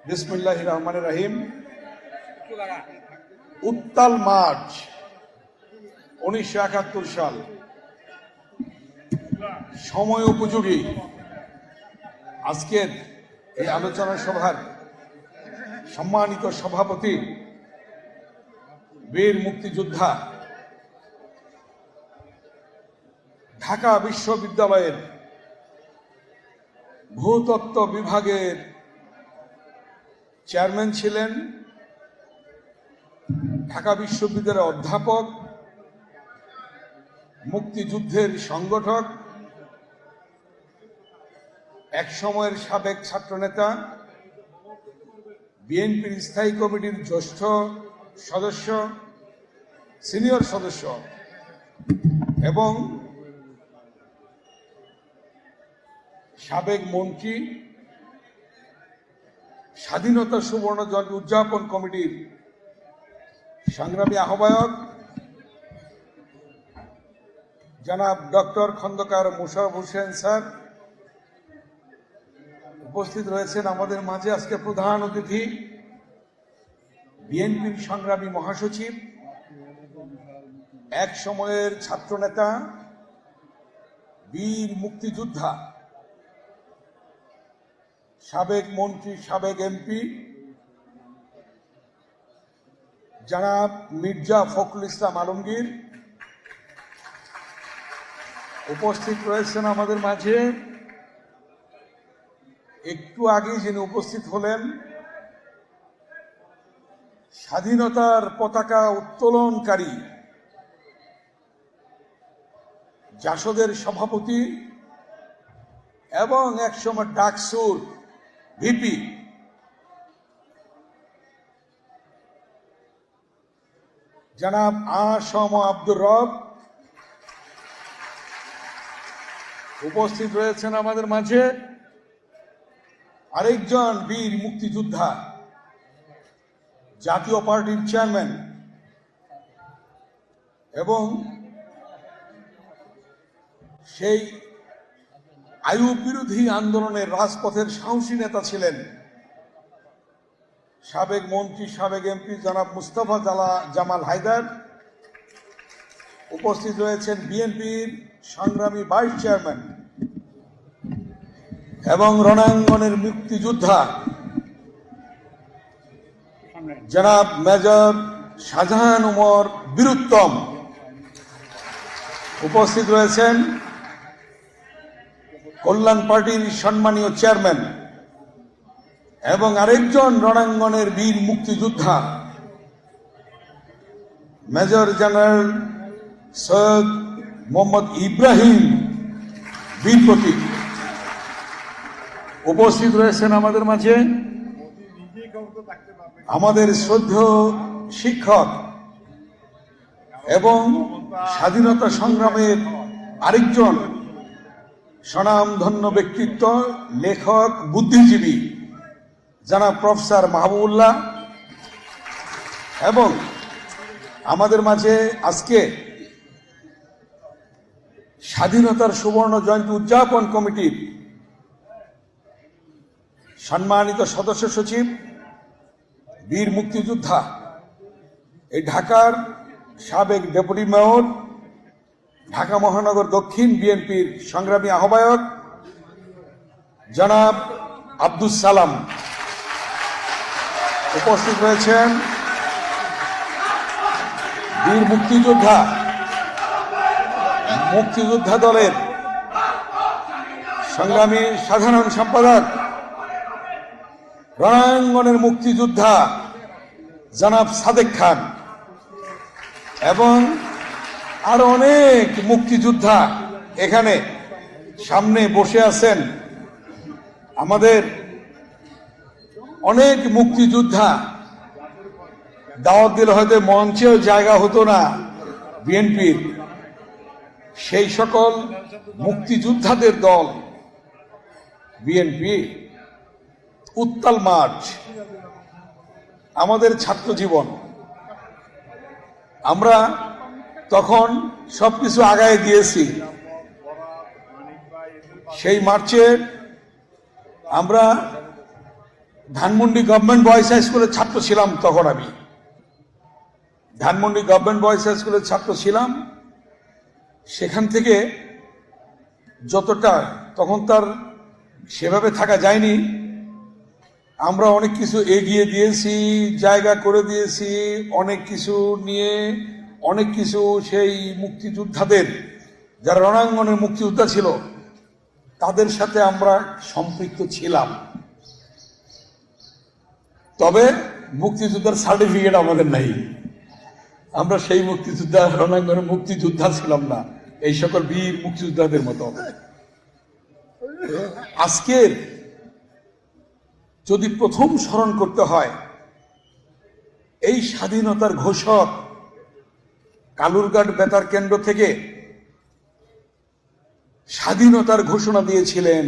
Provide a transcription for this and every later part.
বিসমিল্লাহির রহমানির রহিম। উত্তাল মার্চ 1971 সাল, সময় উপযোগী আজকের এই আলোচনা সভার সম্মানিত সভাপতি বীর মুক্তিযোদ্ধা ঢাকা বিশ্ববিদ্যালয়ের ভূতত্ত্ব বিভাগের চেয়ারম্যান ছিলেন, ঢাকা বিশ্ববিদ্যালয়ের অধ্যাপক, মুক্তিযুদ্ধের সংগঠক, এক সময়ের সাবেক ছাত্রনেতা, বিএনপির স্থায়ী কমিটির জ্যেষ্ঠ সদস্য, সিনিয়র সদস্য এবং সাবেক মন্ত্রী, স্বাধীনতা সুবর্ণ জয়ন্তী উদযাপন কমিটির সংগ্রামী আহ্বায়ক জনাব ডক্টর খন্দকার মোশাররফ হোসেন স্যার উপস্থিত রয়েছেন আমাদের মাঝে। আজকে প্রধান অতিথি বিএনপির সংগ্রামী মহাসচিব, এক সময়ের ছাত্রনেতা, বীর মুক্তিযোদ্ধা, সাবেক মন্ত্রী, সাবেক এমপি জনাব মির্জা ফখরুল ইসলাম আলমগীর উপস্থিত রয়েছেন আমাদের মাঝে। একটু আগে যিনি উপস্থিত হলেন, স্বাধীনতার পতাকা উত্তোলনকারী জাসদের সভাপতি এবং একসময় ডাকসুর ভিপি জনাব আসম আব্দুর রব উপস্থিত রয়েছেন আমাদের মাঝে। আরেকজন বীর মুক্তিযোদ্ধা, জাতীয় পার্টির চেয়ারম্যান এবং সেই আইয়ুব বিরোধী আন্দোলনের রাজপথের সাহসী নেতা ছিলেন সাবেক মন্ত্রী, সাবেক এমপি জনাব মুস্তাফা জামাল হায়দার। উপস্থিত রয়েছেন বিএনপির সংগ্রামী ভাইস চেয়ারম্যান এবং রণাঙ্গনের মুক্তিযোদ্ধা জনাব মেজর শাহজাহান উমর বীরুত্তম। উপস্থিত রয়েছেন কল্যাণ পার্টির সম্মানীয় চেয়ারম্যান এবং আরেকজন রণাঙ্গনের বীর মুক্তিযোদ্ধা মেজর জেনারেল সৈয়দ মোহাম্মদ ইব্রাহিম বীর প্রতীক উপস্থিত রয়েছেন আমাদের মাঝে। আমাদের শ্রদ্ধেয় শিক্ষক এবং স্বাধীনতা সংগ্রামের আরেকজন স্বনামধন্য ব্যক্তিত্ব, লেখক, বুদ্ধিজীবী জনাব প্রফেসর মাহবুবুল্লাহ এবং আমাদের মাঝে আজকে স্বাধীনতার সুবর্ণ জয়ন্তী উদযাপন কমিটির সম্মানিত সদস্য সচিব, বীর মুক্তিযোদ্ধা, এই ঢাকার সাবেক ডেপুটি মেয়র, ঢাকা মহানগর দক্ষিণ বিএনপির সংগ্রামী আহ্বায়ক জনাব আব্দুস সালাম উপস্থিত রয়েছেন। বীর মুক্তিযোদ্ধা দলের সংগ্রামী সাধারণ সম্পাদক, রণাঙ্গনের মুক্তিযোদ্ধা জনাব সাদেক খান এবং আরো অনেক মুক্তিযোদ্ধা এখানে সামনে বসে আছেন। আমাদের অনেক মুক্তিযোদ্ধা দাওয়াত দিলে হয়তো মঞ্চেও জায়গা হতো না বিএনপির, সেই সকল মুক্তিযোদ্ধাদের দল বিএনপি। উত্তাল মার্চ আমাদের ছাত্র জীবন, আমরা তখন সবকিছু আগায় দিয়েছি। সেই মার্চে আমরা ধানমন্ডি গভর্নমেন্ট বয়েজ হাই স্কুলের ছাত্র ছিলাম তখন। আমি ধানমন্ডি গভর্নমেন্ট বয়েজ হাই স্কুলের ছাত্র ছিলাম। সেখান থেকে যতটা, তখন তার সেভাবে থাকা যায়নি, আমরা অনেক কিছু এগিয়ে দিয়েছি, জায়গা করে দিয়েছি, অনেক কিছু নিয়ে অনেক কিছু সেই মুক্তিযোদ্ধাদের, যারা রণাঙ্গনের মুক্তিযোদ্ধা ছিল, তাদের সাথে আমরা সম্পৃক্ত ছিলাম। তবে মুক্তিযোদ্ধার সার্টিফিকেট আমাদের নাই। আমরা সেই মুক্তিযোদ্ধা, রণাঙ্গনের মুক্তিযোদ্ধা ছিলাম না, এই সকল বীর মুক্তিযোদ্ধাদের মতো। আজকের যদি প্রথম স্মরণ করতে হয়, এই স্বাধীনতার ঘোষক কালুরঘাট বেতার কেন্দ্র থেকে স্বাধীনতার ঘোষণা দিয়েছিলেন,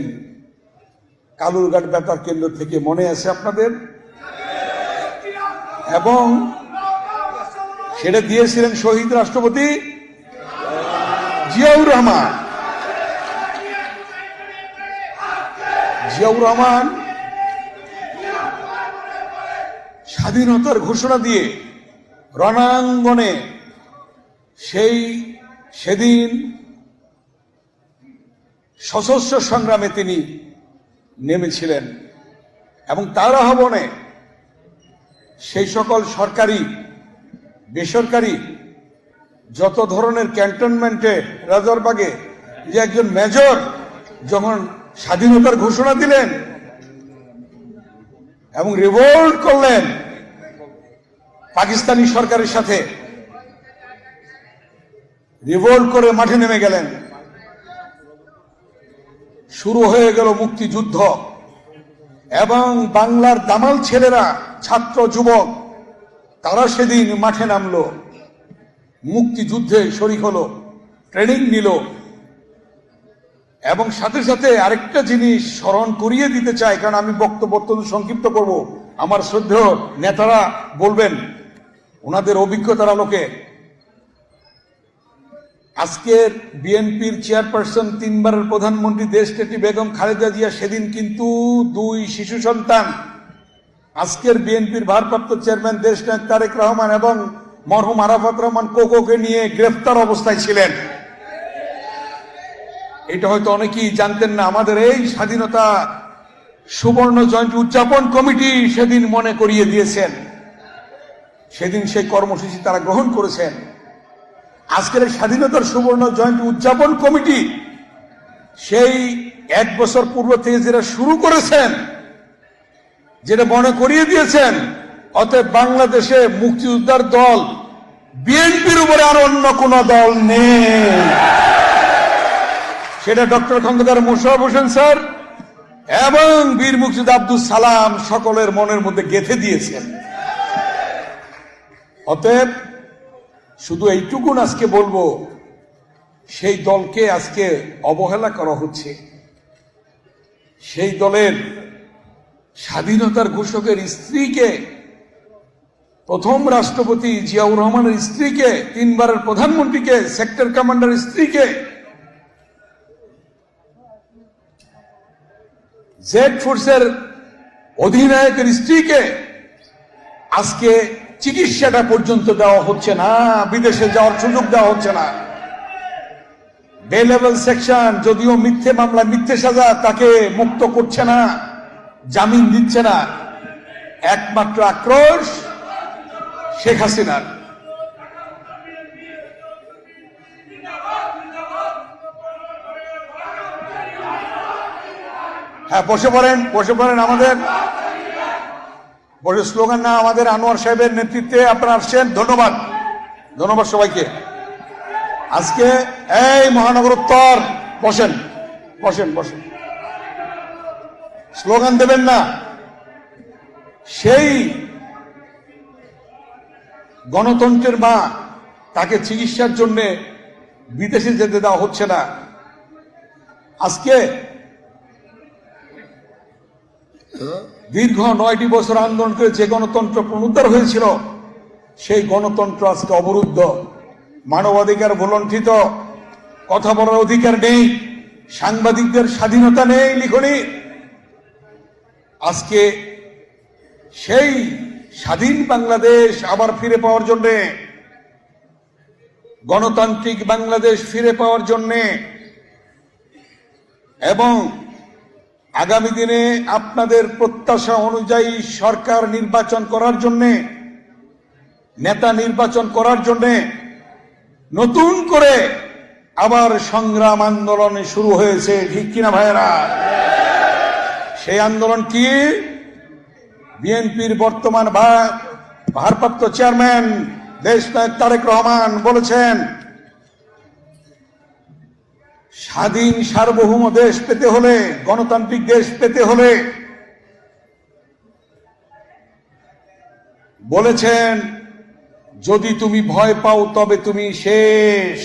কালুরঘাট বেতার কেন্দ্র থেকে, মনে আছে আপনাদের? এবং সেটা দিয়েছিলেন শহীদ রাষ্ট্রপতি জিয়াউর রহমান। জিয়াউর রহমান স্বাধীনতার ঘোষণা দিয়ে রণাঙ্গনে সেদিন সশস্ত্র সংগ্রামে তিনি নেমেছিলেন এবং তার আহ্বানে সেই সকল সরকারি বেসরকারি যত ধরনের ক্যান্টনমেন্টে, রাজারবাগে, যে একজন মেজর যখন স্বাধীনতার ঘোষণা দিলেন এবং রিভোল্ট করলেন পাকিস্তানি সরকারের সাথে, রিভোল্ট করে মাঠে নেমে গেলেন, শুরু হয়ে গেল মুক্তিযুদ্ধ। এবং বাংলার দামাল ছেলেরা, ছাত্র যুবক, তারা সেদিন মাঠে নামলো, মুক্তিযুদ্ধে শরীক হলো, ট্রেনিং নিল। এবং সাথে সাথে আরেকটা জিনিস স্মরণ করিয়ে দিতে চাই, কারণ আমি বক্তব্য অত্যন্ত সংক্ষিপ্ত করব, আমার শ্রদ্ধেয় নেতারা বলবেন ওনাদের অভিজ্ঞতার আলোকে। আজকের বিএনপির চেয়ারপারসন, 3 বারের প্রধানমন্ত্রী দেশনেত্রী বেগম খালেদা জিয়া সেদিন কিন্তু 2 শিশু সন্তান, আজকের বিএনপির ভারপ্রাপ্ত চেয়ারম্যান দেশনায়ক তারেক রহমান এবং মরহুম আরাফাত রহমান কোকোকে নিয়ে গ্রেফতার অবস্থায় ছিলেন। এটা হয়তো অনেকেই জানতেন না। আমাদের এই স্বাধীনতা সুবর্ণ জয়ন্তী উদযাপন কমিটি সেদিন মনে করিয়ে দিয়েছেন, সেদিন সেই কর্মসূচি তারা গ্রহণ করেছেন। আজকের স্বাধীনতার সুবর্ণ জয়ন্তী উদযাপন কমিটি সেই 1 বছর পূর্ব থেকে যেটা শুরু করেছেন, যেটা মনে করিয়ে দিয়েছেন, অতএব বাংলাদেশে মুক্তিযোদ্ধার দল বিএনপির উপরে আর অন্য কোন দল নেই। সেটা ডক্টর খন্দকার মোশাররফ হোসেন স্যার এবং বীর মুক্তিযোদ্ধা আব্দুল সালাম সকলের মনের মধ্যে গেঁথে দিয়েছেন। অতএব শুধু এইটুকুন আজকে বলবো, সেই দলকে আজকে অবহেলা করা হচ্ছে। সেই দলের স্বাধীনতার ঘোষকের স্ত্রীকে, প্রথম রাষ্ট্রপতি জিয়াউর রহমানের স্ত্রীকে, 3 বারের প্রধানমন্ত্রীকে, সেক্টর কমান্ডার স্ত্রীকে, জেড ফোর্সের অধিনায়কের স্ত্রীকে আজকে চিকিৎসাটা পর্যন্ত দেওয়া হচ্ছে না, বিদেশে যাওয়ার সুযোগ দেওয়া হচ্ছে না। বেলেবল সেকশন, যদিও মিথ্যে মামলা, মিথ্যে সাজা, তাকে মুক্ত করছে না, জামিন দিচ্ছে না। একমাত্র আক্রোশ শেখ হাসিনার। হ্যাঁ, বসে পড়েন। আমাদের বসে স্লোগান না, আমাদের আনোয়ার সাহেবের নেতৃত্বে আপনারা আসছেন। ধন্যবাদ সবাইকে। আজকে এই মহানগর উত্তর, বসেন, স্লোগান দেবেন না। সেই গণতন্ত্রের মা, তাকে চিকিৎসার জন্য বিদেশে যেতে দেওয়া হচ্ছে না। আজকে দীর্ঘ 9টি বছর আন্দোলন করে যে গণতন্ত্র পুনরুদ্ধার হয়েছিল, সেই গণতন্ত্র আজকে অবরুদ্ধ। মানবাধিকার ভুলণ্ঠিত, কথা বলার অধিকার নেই, সাংবাদিকদের স্বাধীনতা নেই লিখনি। আজকে সেই স্বাধীন বাংলাদেশ আবার ফিরে পাওয়ার জন্য, গণতান্ত্রিক বাংলাদেশ ফিরে পাওয়ার জন্য এবং আগামী দিনে আপনাদের প্রত্যাশা অনুযায়ী সরকার নির্বাচন করার জন্য, নেতা নির্বাচন করার জন্য নতুন করে আবার সংগ্রাম আন্দোলন শুরু হয়েছে, ঠিক কিনা ভাইয়েরা? সেই আন্দোলন কি? বিএনপির বর্তমান ভারপ্রাপ্ত চেয়ারম্যান দেশনায়ক তারেক রহমান বলেছেন, স্বাধীন সার্বভৌম দেশ পেতে হলে, গণতান্ত্রিক দেশ পেতে হলে বলেছেন, যদি তুমি ভয় পাও তবে তুমি শেষ,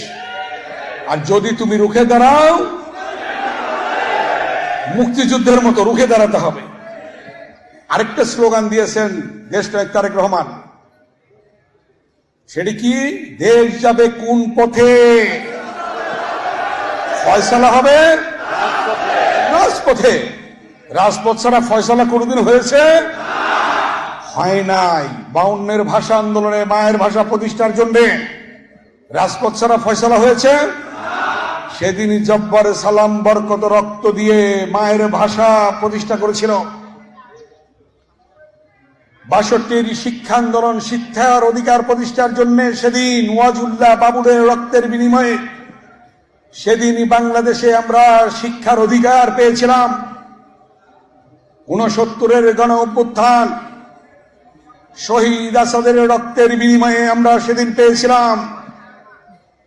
আর যদি তুমি রুখে দাঁড়াও, মুক্তিযুদ্ধের মতো রুখে দাঁড়াতে হবে। আরেকটা স্লোগান দিয়েছেন দেশনায়ক তারেক রহমান, সেটি কি? দেশ যাবে কোন পথে, ফয়সালা হবে রাজপথে। রাজপথ ছাড়া ফয়সালা কোনদিন হয়েছে? হয় নাই। 52-এর ভাষা আন্দোলনে মায়ের ভাষা প্রতিষ্ঠার জন্য রাজপথ ছাড়া ফয়সালা হয়েছে? সেদিন জব্বার সালাম বরকত রক্ত দিয়ে মায়ের ভাষা প্রতিষ্ঠা করেছিল। 62-র শিক্ষা আন্দোলন, শিক্ষার অধিকার প্রতিষ্ঠার জন্য সেদিন ওয়াজুল্লাহ বাবুলের রক্তের বিনিময়ে সেদিনই বাংলাদেশে আমরা শিক্ষার অধিকার পেয়েছিলাম। 69-এর গণ অভ্যুত্থান, শহীদ আসাদের রক্তের বিনিময়ে আমরা সেদিন পেয়েছিলাম।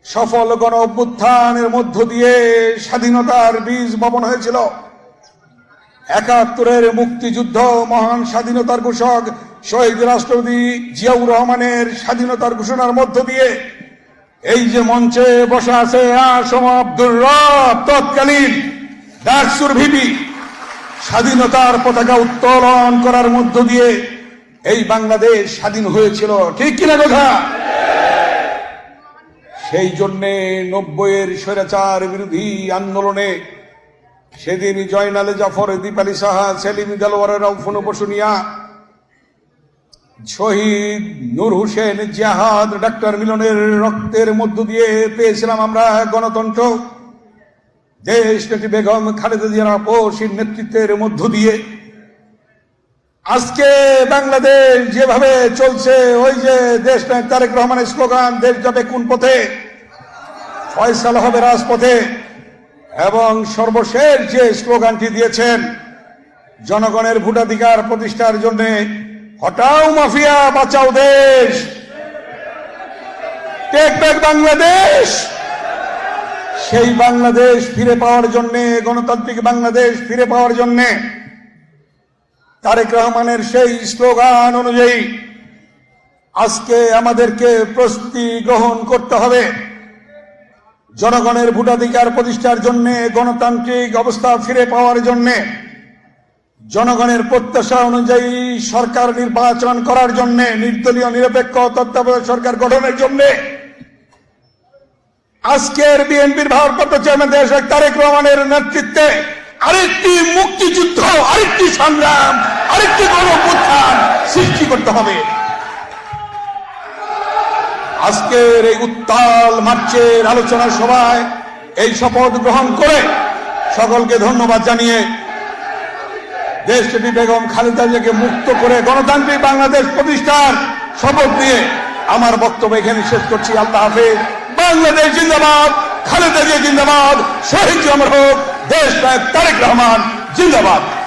সফল গণ অভ্যুত্থানের মধ্য দিয়ে স্বাধীনতার বীজ বপন হয়েছিল। 71-এর মুক্তিযুদ্ধ, মহান স্বাধীনতার ঘোষক শহীদ রাষ্ট্রপতি জিয়াউর রহমানের স্বাধীনতার ঘোষণার মধ্য দিয়ে এই যে মঞ্চে বসা আছে আসম আব্দুর রব, তৎকালীন ডাকসুর ভিপি, স্বাধীনতার পতাকা উত্তোলন করার মধ্য দিয়ে এই বাংলাদেশ স্বাধীন হয়েছিল, ঠিক কিনা কথা? সেই জন্যে 90-এর স্বৈরাচার বিরোধী আন্দোলনে সেদিন জয়নালে জাফর, দীপালি সাহা, সেলিম দেলোয়ার, রাউফুন বসুনিয়া, শহীদ নূর হোসেন জিহাদ, ডাক্তার মিলনের রক্তের মধ্য দিয়ে পেয়েছিলাম আমরা গণতন্ত্র। দেশ নেত্রী বেগম খালেদা জিয়ার আপসীর নেতৃত্বের মধ্য দিয়ে আজকে বাংলাদেশ যেভাবে চলছে, ওই যে দেশনায়ক তারেক রহমানের স্লোগান, দেশ যাবে কোন পথে, ফয়সালা হবে রাজপথে, এবং সর্বশেষ যে স্লোগানটি দিয়েছেন জনগণের ভোটাধিকার প্রতিষ্ঠার জন্য, হটাও মাফিয়া, বাঁচাও দেশ, টেক ব্যাক বাংলাদেশ। সেই বাংলাদেশ ফিরে পাওয়ার জন্য, গণতান্ত্রিক বাংলাদেশ ফিরে পাওয়ার জন্য তারেক রহমানের সেই স্লোগান অনুযায়ী আজকে আমাদেরকে প্রস্তুতি গ্রহণ করতে হবে। জনগণের ভোটাধিকার প্রতিষ্ঠার জন্য, গণতান্ত্রিক অবস্থা ফিরে পাওয়ার জন্য, জনগণের প্রত্যাশা অনুযায়ী সরকার নির্বাচন করার জন্য, নির্দলীয় নিরপেক্ষ তত্ত্বাবধায়ক সরকার গঠনের জন্য আজকের বিএনপির ভারপ্রাপ্ত চেয়ারম্যান দেশনায়ক তারেক রহমানের নেতৃত্বে আরেকটি মুক্তিযুদ্ধ, আরেকটি সংগ্রাম, আরেকটি গণঅভ্যুত্থান সৃষ্টি করতে হবে। আজকের এই উত্তাল মার্চের আলোচনা সভায় এই শপথ গ্রহণ করে সকলকে ধন্যবাদ জানিয়ে দেশনেত্রী বেগম খালেদা জিয়াকে মুক্ত করে গণতান্ত্রিক বাংলাদেশ প্রতিষ্ঠার শপথ দিয়ে আমার বক্তব্য এখানে শেষ করছি। আল্লাহ হাফেজ। বাংলাদেশ জিন্দাবাদ, খালেদা জিয়া জিন্দাবাদ, শহীদ অমর হোক, দেশনায়ক তারেক রহমান জিন্দাবাদ।